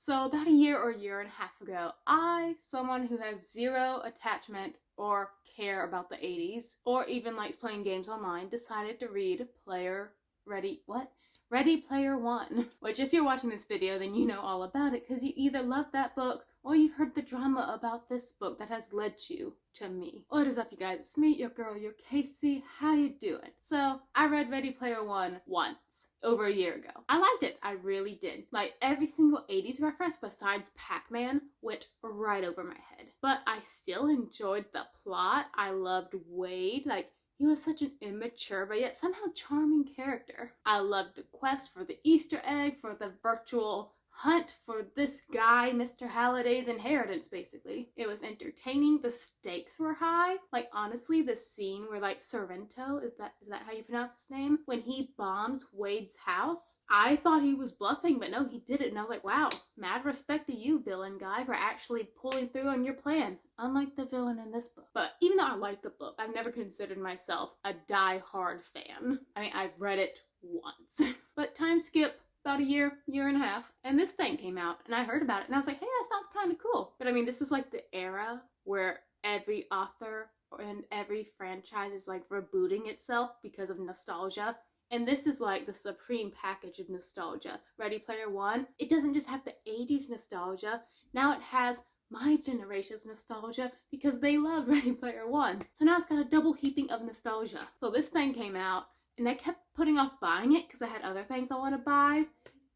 So about a year or year and a half ago, I, someone who has zero attachment or care about the 80s, or even likes playing games online, decided to read Ready Player One. Which if you're watching this video, then you know all about it, because you either love that book or you've heard the drama about this book that has led you to me. What is up, you guys? It's me, your girl, your Casey. How you doing? So I read Ready Player One once, over a year ago. I liked it. I really did. Like, every single 80s reference besides Pac-Man went right over my head. But I still enjoyed the plot. I loved Wade. Like, he was such an immature but yet somehow charming character. I loved the quest for the Easter egg, for the virtual hunt for this guy, Mr. Halliday's inheritance, basically. It was entertaining. The stakes were high. Like, honestly, the scene where, like, Sorrento, is that how you pronounce his name? When he bombs Wade's house, I thought he was bluffing, but no, he did it. And I was like, wow, mad respect to you, villain guy, for actually pulling through on your plan. Unlike the villain in this book. But even though I like the book, I've never considered myself a die-hard fan. I mean, I've read it once. But time skip about a year and a half, and this thing came out, and I heard about it, and I was like, hey, that sounds kind of cool. But I mean, this is like the era where every author and every franchise is like rebooting itself because of nostalgia. And this is like the supreme package of nostalgia. Ready Player One, it doesn't just have the 80s nostalgia, now it has my generation's nostalgia because they loved Ready Player One. So now it's got a double heaping of nostalgia. So this thing came out, and I kept putting off buying it because I had other things I want to buy.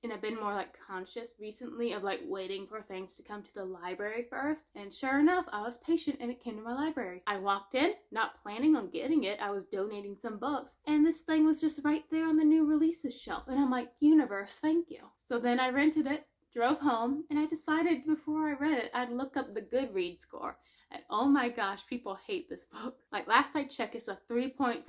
And I've been more like conscious recently of like waiting for things to come to the library first. And sure enough, I was patient and it came to my library. I walked in, not planning on getting it. I was donating some books. And this thing was just right there on the new releases shelf. And I'm like, universe, thank you. So then I rented it, drove home, and I decided before I read it, I'd look up the Goodreads score. And oh my gosh, people hate this book. Like, last I checked, it's a 3.5.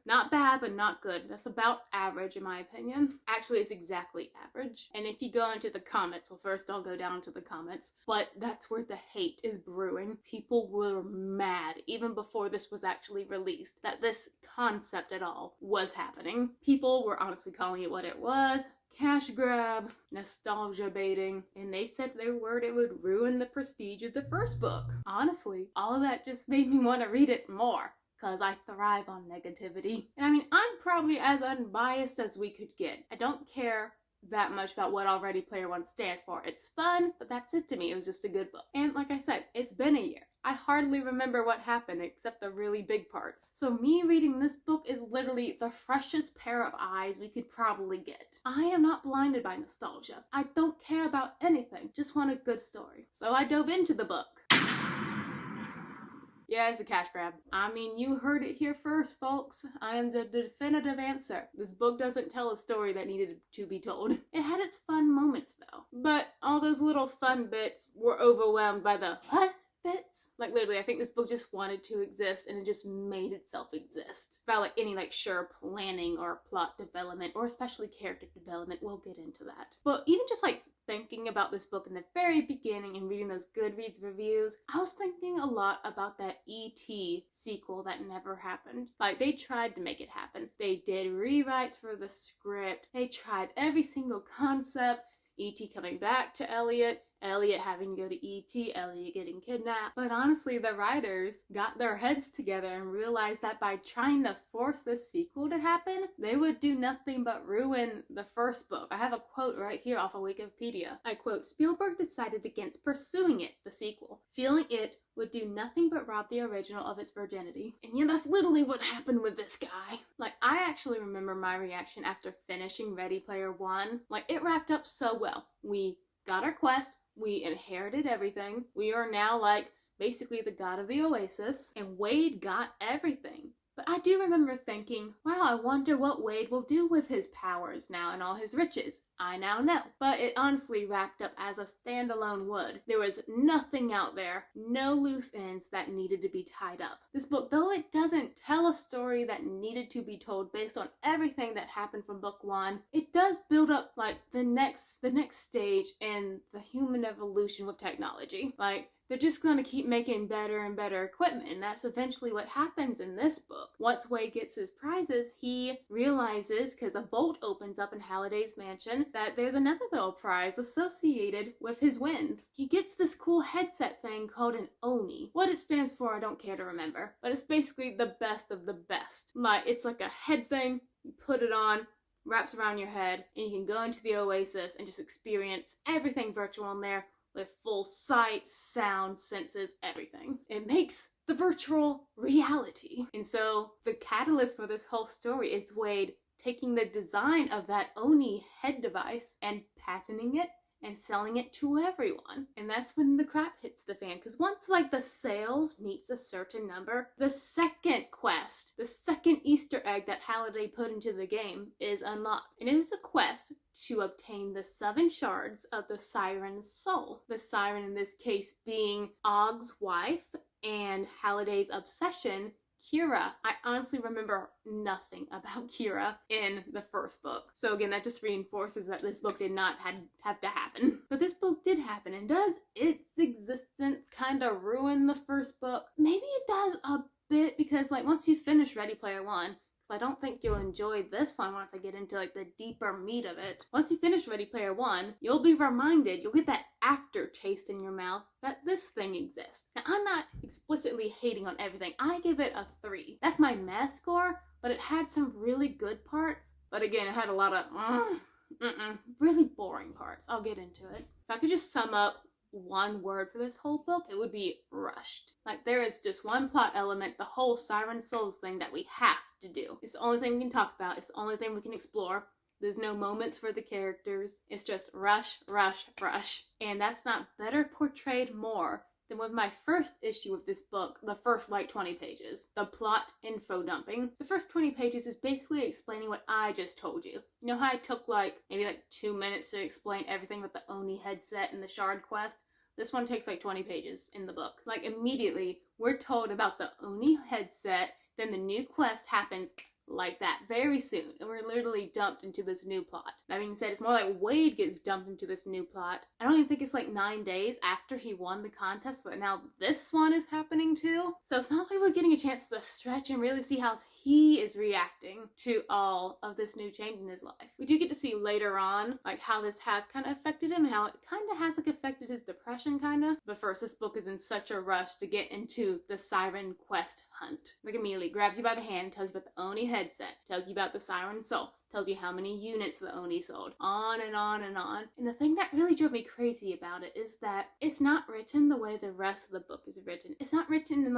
Not bad, but not good. That's about average in my opinion. Actually, it's exactly average. And if you go into the comments, well, first I'll go down to the comments, but that's where the hate is brewing. People were mad, even before this was actually released, that this concept at all was happening. People were honestly calling it what it was. Cash grab, nostalgia baiting, and they said their word it would ruin the prestige of the first book. Honestly, all of that just made me want to read it more, because I thrive on negativity. And I mean, I'm probably as unbiased as we could get. I don't care that much about what Ready Player One stands for. It's fun, but that's it to me. It was just a good book. And like I said, it's been a year. I hardly remember what happened except the really big parts. So me reading this book is literally the freshest pair of eyes we could probably get. I am not blinded by nostalgia. I don't care about anything, just want a good story. So I dove into the book. Yeah, it's a cash grab. I mean, you heard it here first, folks. I am the definitive answer. This book doesn't tell a story that needed to be told. It had its fun moments, though. But all those little fun bits were overwhelmed by the what bits? Like, literally, I think this book just wanted to exist, and it just made itself exist. Without, like, any, like, sure planning or plot development, or especially character development. We'll get into that. But even just, like, thinking about this book in the very beginning and reading those Goodreads reviews, I was thinking a lot about that E.T. sequel that never happened. Like, they tried to make it happen. They did rewrites for the script. They tried every single concept. E.T. coming back to Elliot having to go to E.T., Elliot getting kidnapped. But honestly, the writers got their heads together and realized that by trying to force this sequel to happen, they would do nothing but ruin the first book. I have a quote right here off of Wikipedia. I quote, "Spielberg decided against pursuing it, the sequel, feeling it would do nothing but rob the original of its virginity." And yeah, that's literally what happened with this guy. Like, I actually remember my reaction after finishing Ready Player One. Like, it wrapped up so well. We got our quest. We inherited everything. We are now, like, basically the god of the Oasis. And Wade got everything. But I do remember thinking, wow, I wonder what Wade will do with his powers now and all his riches. I now know. But it honestly wrapped up as a standalone would. There was nothing out there, no loose ends that needed to be tied up. This book, though it doesn't tell a story that needed to be told based on everything that happened from book one, it does build up like the next stage in the human evolution with technology. Like, they're just going to keep making better and better equipment, and that's eventually what happens in this book. Once Wade gets his prizes, he realizes, because a vault opens up in Halliday's mansion, that there's another little prize associated with his wins. He gets this cool headset thing called an Oni. What it stands for, I don't care to remember, but it's basically the best of the best. Like, it's like a head thing, you put it on, wraps around your head, and you can go into the Oasis and just experience everything virtual in there, with full sight, sound, senses, everything. It makes the virtual reality. And so the catalyst for this whole story is Wade taking the design of that Oni head device and patenting it and selling it to everyone. And that's when the crap hits the fan. Because once like the sales meets a certain number, the second quest, the second Easter egg that Halliday put into the game is unlocked. And it is a quest to obtain the 7 shards of the Siren's soul. The Siren in this case being Ogg's wife and Halliday's obsession, Kira. I honestly remember nothing about Kira in the first book. So again, that just reinforces that this book did not have to happen. But this book did happen, and does its existence kind of ruin the first book? Maybe it does a bit, because like once you finish Ready Player One, I don't think you'll enjoy this one once I get into like the deeper meat of it. Once you finish Ready Player One, you'll be reminded, you'll get that aftertaste in your mouth that this thing exists. Now, I'm not explicitly hating on everything. I give it a 3. That's my mess score, but it had some really good parts. But again, it had a lot of really boring parts. I'll get into it. If I could just sum up one word for this whole book, it would be rushed. Like, there is just one plot element, the whole Siren Souls thing, that we have to do. It's the only thing we can talk about. It's the only thing we can explore. There's no moments for the characters. It's just rush, rush, rush. And that's not better portrayed more than with my first issue of this book, the first like 20 pages. The plot info dumping. The first 20 pages is basically explaining what I just told you. You know how I took maybe 2 minutes to explain everything with the Oni headset and the shard quest? This one takes 20 pages in the book. Immediately, we're told about the Oni headset, then the new quest happens like that very soon, and we're literally dumped into this new plot. That being said, it's more like Wade gets dumped into this new plot. I don't even think it's 9 days after he won the contest, but now this one is happening too. So it's not like we're getting a chance to stretch and really see how he is reacting to all of this new change in his life. We do get to see later on how this has kind of affected him, and how it kind of has affected his depression But first, this book is in such a rush to get into the Siren quest hunt. Immediately grabs you by the hand, tells you about the Oni headset, tells you about the Siren soul, tells you how many units the Oni sold, on and on and on. And the thing that really drove me crazy about it is that it's not written the way the rest of the book is written. It's not written in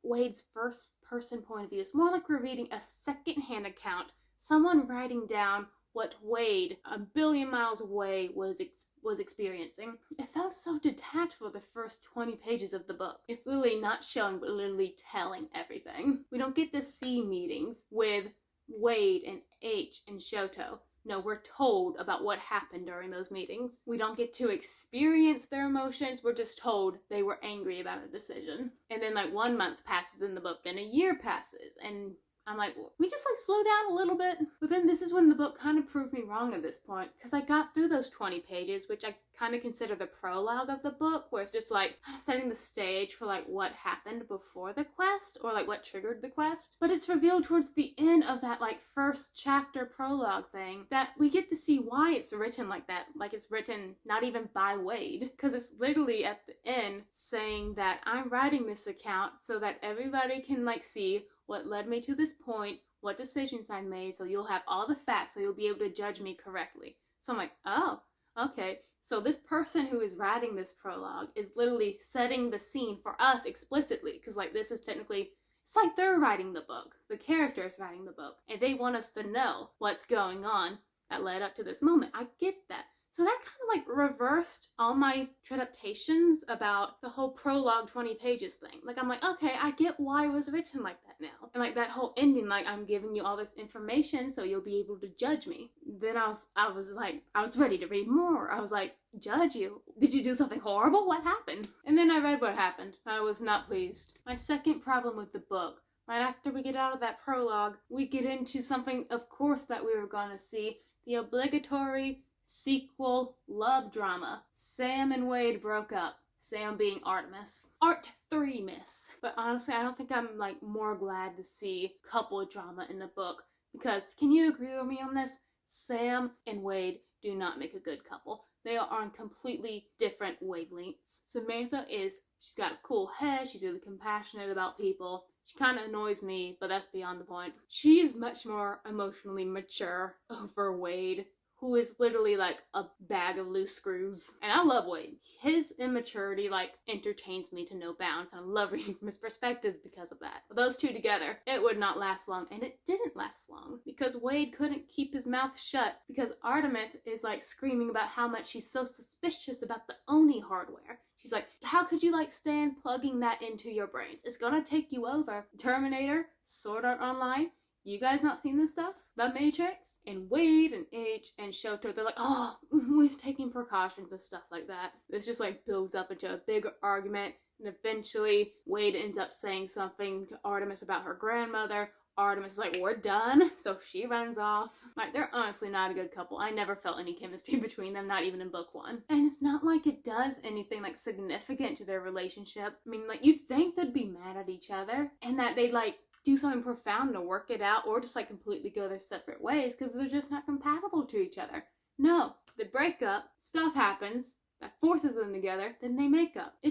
Wade's first person point of view. It's more like we're reading a second-hand account, someone writing down what Wade, a billion miles away, was experiencing. It felt so detached for the first 20 pages of the book. It's literally not showing, but literally telling everything. We don't get to see meetings with Wade and H and Shoto. No, we're told about what happened during those meetings. We don't get to experience their emotions. We're just told they were angry about a decision. And then 1 month passes in the book, then a year passes, and I'm like, well, we just slow down a little bit. But then this is when the book kind of proved me wrong at this point, because I got through those 20 pages, which I kind of consider the prologue of the book, where it's just kind of setting the stage for what happened before the quest, or what triggered the quest. But it's revealed towards the end of that first chapter prologue thing that we get to see why it's written like that. It's written not even by Wade, because it's literally at the end saying that I'm writing this account so that everybody can see what led me to this point, what decisions I made, so you'll have all the facts, so you'll be able to judge me correctly. So I'm like, oh, okay. So this person who is writing this prologue is literally setting the scene for us explicitly, because this is technically, it's they're writing the book. The character is writing the book, and they want us to know what's going on that led up to this moment. I get that. So that kind of reversed all my adaptations about the whole prologue 20 pages thing. I'm like, okay, I get why it was written like that now. And that whole ending, I'm giving you all this information so you'll be able to judge me. Then I was ready to read more. I was like, judge you? Did you do something horrible? What happened? And then I read what happened. I was not pleased. My second problem with the book, right after we get out of that prologue, we get into something, of course, that we were going to see. The obligatory sequel love drama. Sam and Wade broke up. Sam being Artemis. Art 3 miss. But honestly, I don't think I'm like more glad to see couple drama in the book, because can you agree with me on this? Sam and Wade do not make a good couple. They are on completely different wavelengths. Samantha she's got a cool head, she's really compassionate about people. She kind of annoys me, but that's beyond the point. She is much more emotionally mature over Wade, who is literally like a bag of loose screws. And I love Wade. His immaturity like entertains me to no bounds, and I love reading from his perspective because of that. But those two together, it would not last long, and it didn't last long because Wade couldn't keep his mouth shut because Artemis is like screaming about how much she's so suspicious about the Oni hardware. She's like, how could you like stand plugging that into your brains? It's gonna take you over. Terminator, Sword Art Online. You guys not seen this stuff? The Matrix? And Wade and H and Shoto, they're like, oh, we're taking precautions and stuff like that. This just like builds up into a bigger argument, and eventually Wade ends up saying something to Artemis about her grandmother. Artemis is like, we're done, so she runs off. Like, they're honestly not a good couple. I never felt any chemistry between them, not even in book 1. And it's not like it does anything like significant to their relationship. I mean, like, you'd think they'd be mad at each other and that they'd like do something profound to work it out, or just like completely go their separate ways because they're just not compatible to each other. No, they break up, stuff happens that forces them together, then they make up. We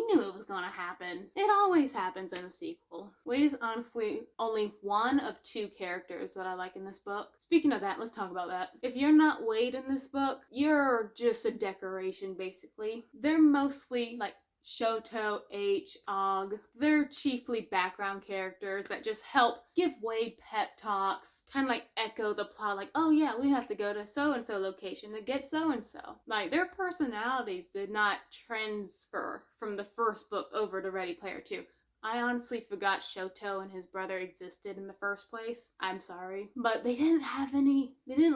knew it was gonna happen. It always happens in a sequel. Wade is honestly only one of 2 characters that I like in this book. Speaking of that, let's talk about that. If you're not Wade in this book, you're just a decoration basically. They're mostly like Shoto, H, Og. They're chiefly background characters that just help give Wade pep talks, kind of like echo the plot, like, oh yeah, we have to go to so-and-so location to get so-and-so. Like, their personalities did not transfer from the first book over to Ready Player 2. I honestly forgot Shoto and his brother existed in the first place. I'm sorry. But they didn't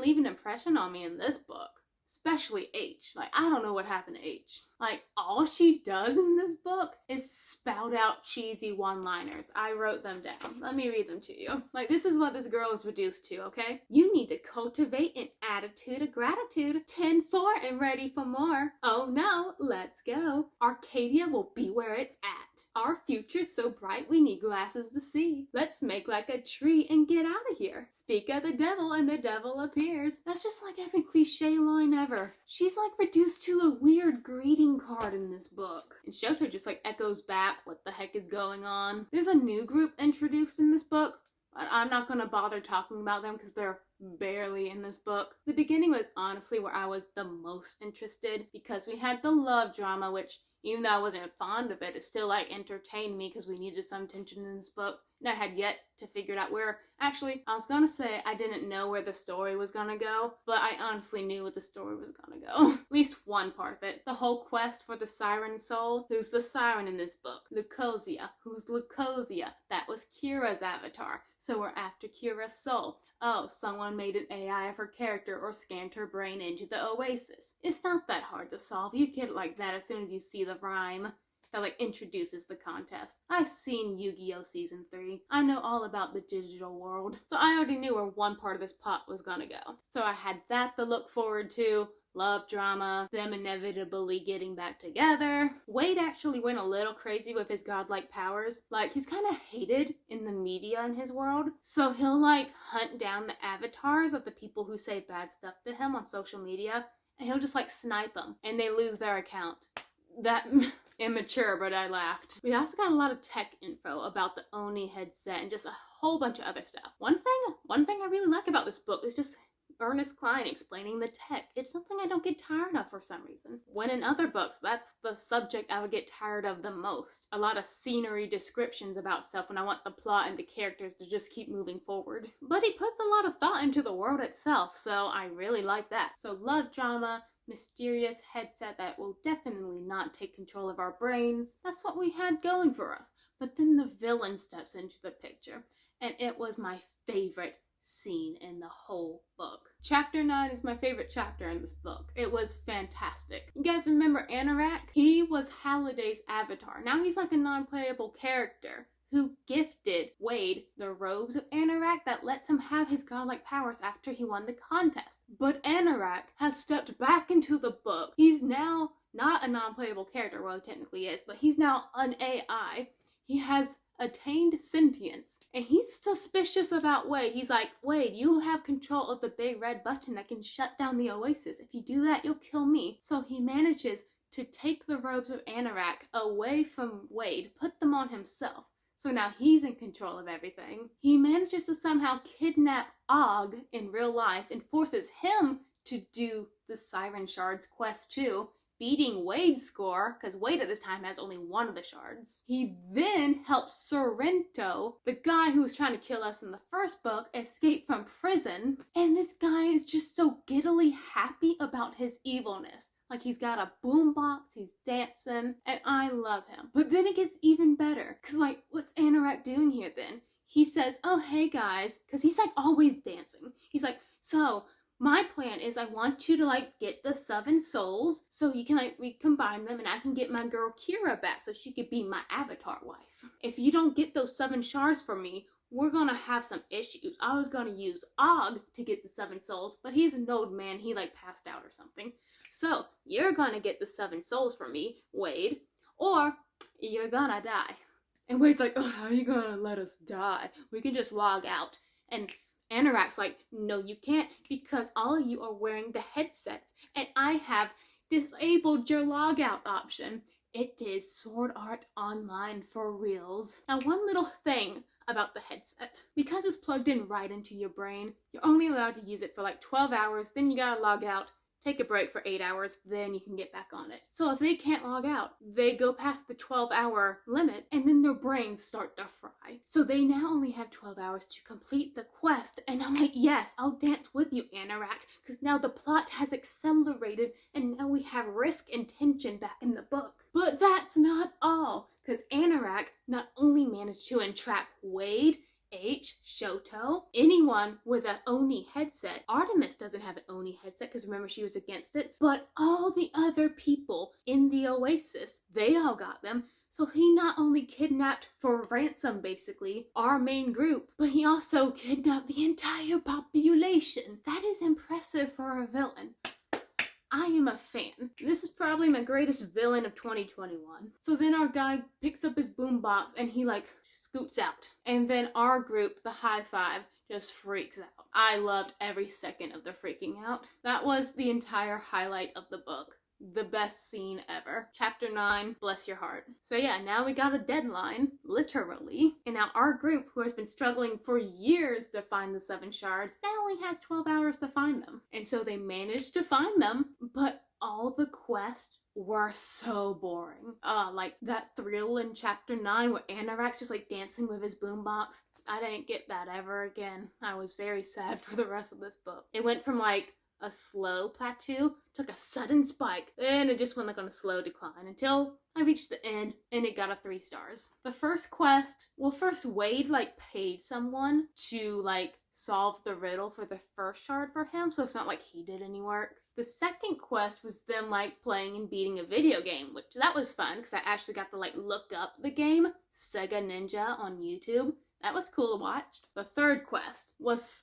leave an impression on me in this book. Especially H. Like, I don't know what happened to H. Like, all she does in this book is spout out cheesy one-liners. I wrote them down. Let me read them to you. Like, this is what this girl is reduced to, okay? You need to cultivate an attitude of gratitude. 10-4 and ready for more. Oh no, let's go. Arcadia will be where it's at. Our future's so bright we need glasses to see. Let's make like a tree and get out of here. Speak of the devil and the devil appears. That's just like every cliche line ever. She's like reduced to a weird greeting card in this book. And Shoto just like echoes back what the heck is going on. There's a new group introduced in this book, but I'm not gonna bother talking about them because they're barely in this book. The beginning was honestly where I was the most interested because we had the love drama, which even though I wasn't fond of it, it still like entertained me because we needed some tension in this book. And I had yet to figure out where. Actually, I was gonna say I didn't know where the story was gonna go, but I honestly knew what the story was gonna go. At least one part of it. The whole quest for the siren soul. Who's the siren in this book? Lucosia. Who's Lucosia? That was Kira's avatar. So we're after Kira's soul. Oh, someone made an AI of her character or scanned her brain into the oasis. It's not that hard to solve. You get it like that as soon as you see the rhyme that like introduces the contest. I've seen Yu-Gi-Oh! Season 3. I know all about the digital world. So I already knew where one part of this plot was gonna go. So I had that to look forward to. Love drama, them inevitably getting back together. Wade actually went a little crazy with his godlike powers. Like, he's kind of hated in the media in his world. So he'll like hunt down the avatars of the people who say bad stuff to him on social media. And he'll just like snipe them. And they lose their account. That immature, but I laughed. We also got a lot of tech info about the Oni headset and just a whole bunch of other stuff. One thing I really like about this book is just Ernest Cline explaining the tech. It's something I don't get tired of for some reason. When in other books, that's the subject I would get tired of the most. A lot of scenery descriptions about stuff when I want the plot and the characters to just keep moving forward. But he puts a lot of thought into the world itself, so I really like that. So love drama, mysterious headset that will definitely not take control of our brains. That's what we had going for us. But then the villain steps into the picture, and it was my favorite scene in the whole book. Chapter 9 is my favorite chapter in this book. It was fantastic. You guys remember Anorak? He was Halliday's avatar. Now he's like a non-playable character. who gifted Wade the robes of Anorak that lets him have his godlike powers after he won the contest. But Anorak has stepped back into the book. He's now not a non-playable character, well, he technically is, but he's now an AI. He has attained sentience, and he's suspicious about Wade. He's like, Wade, you have control of the big red button that can shut down the Oasis. If you do that, you'll kill me. So he manages to take the robes of Anorak away from Wade, put them on himself. So now he's in control of everything. He manages to somehow kidnap Og in real life and forces him to do the Siren Shards quest too, beating Wade's score, because Wade at this time has only one of the shards. He then helps Sorrento, the guy who was trying to kill us in the first book, escape from prison. And this guy is just so giddily happy about his evilness. Like, he's got a boombox, he's dancing, and I love him. But then it gets even better, because, like, what's Anorak doing here then? He says, oh, hey, guys, because he's, like, always dancing. He's like, so, my plan is I want you to, like, get the 7 souls, so you can, like, recombine them, and I can get my girl Kira back, so she could be my avatar wife. If you don't get those 7 shards for me, we're gonna have some issues. I was gonna use Og to get the 7 souls, but he's an old man, he, like, passed out or something. So, you're gonna get the 7 souls from me, Wade, or you're gonna die. And Wade's like, oh, how are you gonna let us die? We can just log out. And Anorak's like, no, you can't, because all of you are wearing the headsets, and I have disabled your logout option. It is Sword Art Online for reals. Now, one little thing about the headset. Because it's plugged in right into your brain, you're only allowed to use it for like 12 hours, then you gotta log out, take a break for 8 hours, then you can get back on it. So if they can't log out, they go past the 12-hour limit, and then their brains start to fry. So they now only have 12 hours to complete the quest, and I'm like, yes, I'll dance with you, Anorak, because now the plot has accelerated, and now we have risk and tension back in the book. But that's not all, because Anorak not only managed to entrap Wade, Shoto, anyone with an Oni headset. Artemis doesn't have an Oni headset because remember she was against it, but all the other people in the Oasis, they all got them. So he not only kidnapped for ransom basically our main group, but he also kidnapped the entire population. That is impressive for a villain. I am a fan. This is probably my greatest villain of 2021. So then our guy picks up his boombox and he like scoots out. And then our group, the High Five, just freaks out. I loved every second of the freaking out. That was the entire highlight of the book. The best scene ever. Chapter 9, bless your heart. So yeah, now we got a deadline, literally. And now our group, who has been struggling for years to find the 7 shards, now only has 12 hours to find them. And so they managed to find them, but all the quests were so boring. Like that thrill in chapter 9 where Anorak's just like dancing with his boombox. I didn't get that ever again. I was very sad for the rest of this book. It went from like a slow plateau took a sudden spike, then it just went like on a slow decline until I reached the end and it got a 3 stars. The first quest, well, first Wade like paid someone to like solve the riddle for the first shard for him, so it's not like he did any work. The second quest was them like playing and beating a video game, which that was fun because I actually got to like look up the game, Sega Ninja, on YouTube. That was cool to watch. The third quest was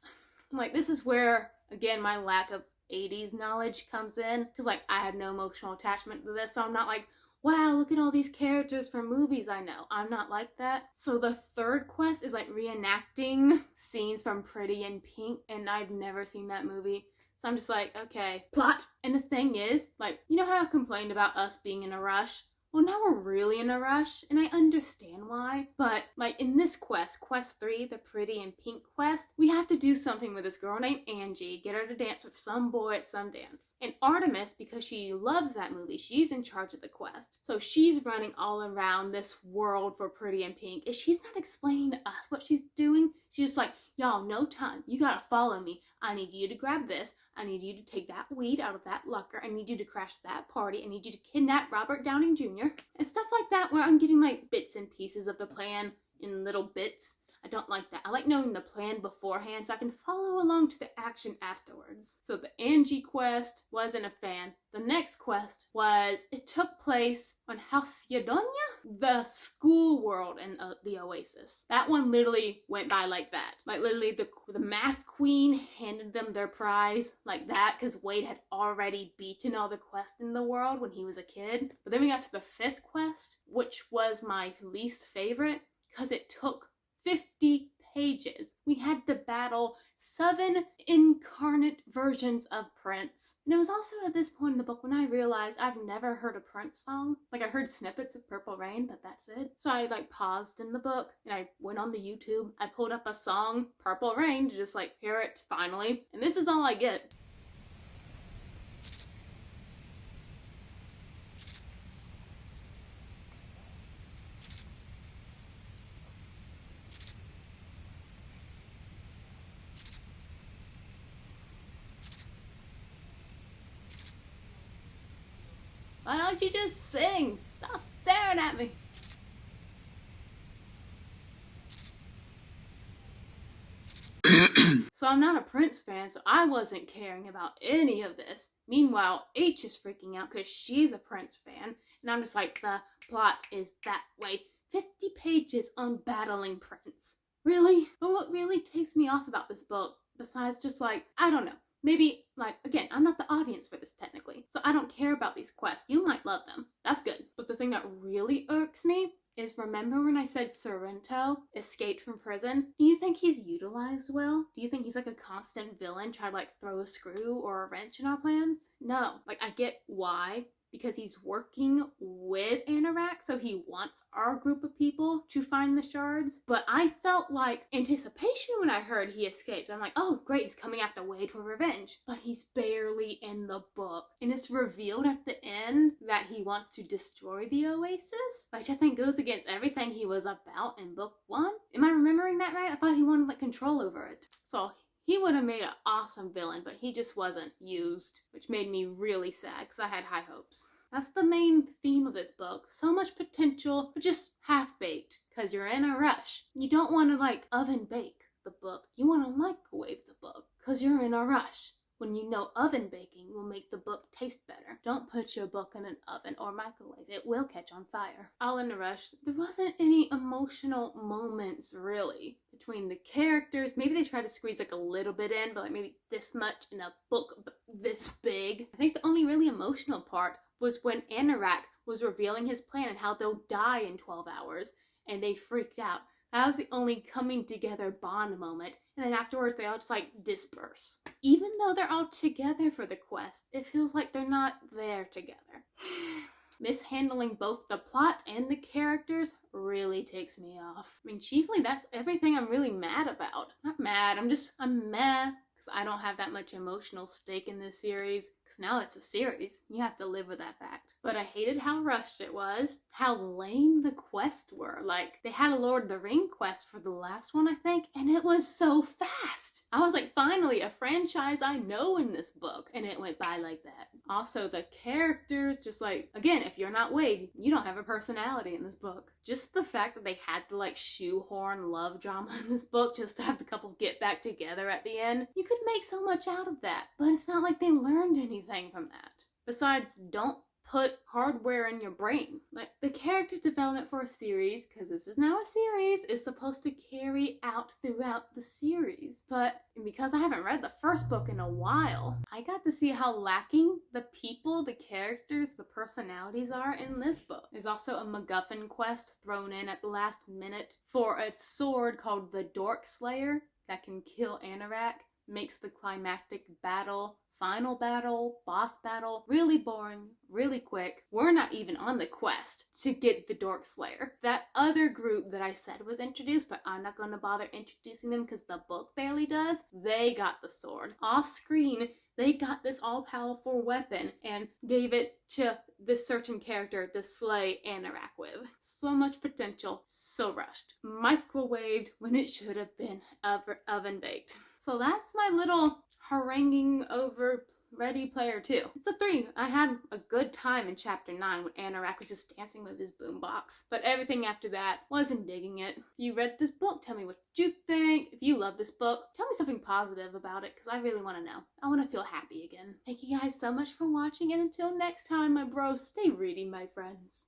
like, this is where again my lack of 80s knowledge comes in, because like I have no emotional attachment to this, so I'm not like, wow, look at all these characters from movies I know. I'm not like that. So the third quest is like reenacting scenes from Pretty in Pink, and I've never seen that movie. So I'm just like, okay, plot. And the thing is, like, you know how I complained about us being in a rush? Well, now we're really in a rush, and I understand why, but like in this quest, quest 3, the Pretty in Pink quest, we have to do something with this girl named Angie, get her to dance with some boy at some dance. And Artemis, because she loves that movie, she's in charge of the quest. So she's running all around this world for Pretty in Pink, and she's not explaining to us what she's doing. She's just like, y'all, no time. You gotta follow me. I need you to grab this. I need you to take that weed out of that locker. I need you to crash that party. I need you to kidnap Robert Downey Jr. and stuff like that, where I'm getting like bits and pieces of the plan in little bits. I don't like that. I like knowing the plan beforehand so I can follow along to the action afterwards. So the Angie quest, wasn't a fan. The next quest was, it took place on Halcyon, the school world in the Oasis. That one literally went by like that. Like literally the math queen handed them their prize like that because Wade had already beaten all the quests in the world when he was a kid. But then we got to the 5th quest, which was my least favorite because it took 50 pages. We had to battle 7 incarnate versions of Prince. And it was also at this point in the book when I realized I've never heard a Prince song. Like I heard snippets of Purple Rain, but that's it. So I like paused in the book and I went on the YouTube. I pulled up a song, Purple Rain, to just like hear it finally. And this is all I get. Why don't you just sing? Stop staring at me. So I'm not a Prince fan, so I wasn't caring about any of this. Meanwhile, H is freaking out because she's a Prince fan. And I'm just like, the plot is that way. 50 pages on battling Prince. Really? But what really takes me off about this book, besides just like, I don't know. Maybe, like, again, I'm not the audience for this technically, so I don't care about these quests. You might love them. That's good. But the thing that really irks me is, remember when I said Sorrento escaped from prison? Do you think he's utilized well? Do you think he's like a constant villain trying to like throw a screw or a wrench in our plans? No. Like, I get why. Because he's working with Anorak, so he wants our group of people to find the shards. But I felt like anticipation when I heard he escaped. I'm like, oh great, he's coming after Wade for revenge. But he's barely in the book. And it's revealed at the end that he wants to destroy the Oasis, which I think goes against everything he was about in book 1. Am I remembering that right? I thought he wanted like control over it. So he would have made an awesome villain, but he just wasn't used, which made me really sad because I had high hopes. That's the main theme of this book. So much potential, but just half-baked because you're in a rush. You don't want to like oven bake the book. You want to microwave the book because you're in a rush. When you know oven baking will make the book taste better. Don't put your book in an oven or microwave. It will catch on fire. All in a rush. There wasn't any emotional moments really between the characters. Maybe they tried to squeeze like a little bit in, but like maybe this much in a book this big. I think the only really emotional part was when Anorak was revealing his plan and how they'll die in 12 hours and they freaked out. That was the only coming together bond moment. And then afterwards, they all just like disperse. Even though they're all together for the quest, it feels like they're not there together. Mishandling both the plot and the characters really takes me off. I mean, chiefly that's everything I'm really mad about. Not mad, I'm meh. Because I don't have that much emotional stake in this series. Because now it's a series. You have to live with that fact. But I hated how rushed it was. How lame the quests were. Like, they had a Lord of the Ring quest for the last one, I think. And it was so fast. I was like, finally, a franchise I know in this book. And it went by like that. Also, the characters, just like, again, if you're not Wade, you don't have a personality in this book. Just the fact that they had to like shoehorn love drama in this book just to have the couple get back together at the end. You could make so much out of that, but it's not like they learned anything from that. Besides, don't put hardware in your brain. Like, the character development for a series, because this is now a series, is supposed to carry out throughout the series. But because I haven't read the first book in a while, I got to see how lacking the people, the characters, the personalities are in this book. There's also a MacGuffin quest thrown in at the last minute for a sword called the Dork Slayer that can kill Anorak, makes the climactic battle, final battle, boss battle, really boring, really quick. We're not even on the quest to get the Dork Slayer. That other group that I said was introduced, but I'm not going to bother introducing them because the book barely does, they got the sword. Off screen, they got this all-powerful weapon and gave it to this certain character to slay Anorak with. So much potential, so rushed. Microwaved when it should have been oven baked. So that's my little haranguing over Ready Player 2. It's a 3. I had a good time in chapter 9 when Anorak was just dancing with his boombox. But everything after that, wasn't digging it. If you read this book, tell me what you think. If you love this book, tell me something positive about it, because I really want to know. I want to feel happy again. Thank you guys so much for watching, and until next time, my bros, stay reading, my friends.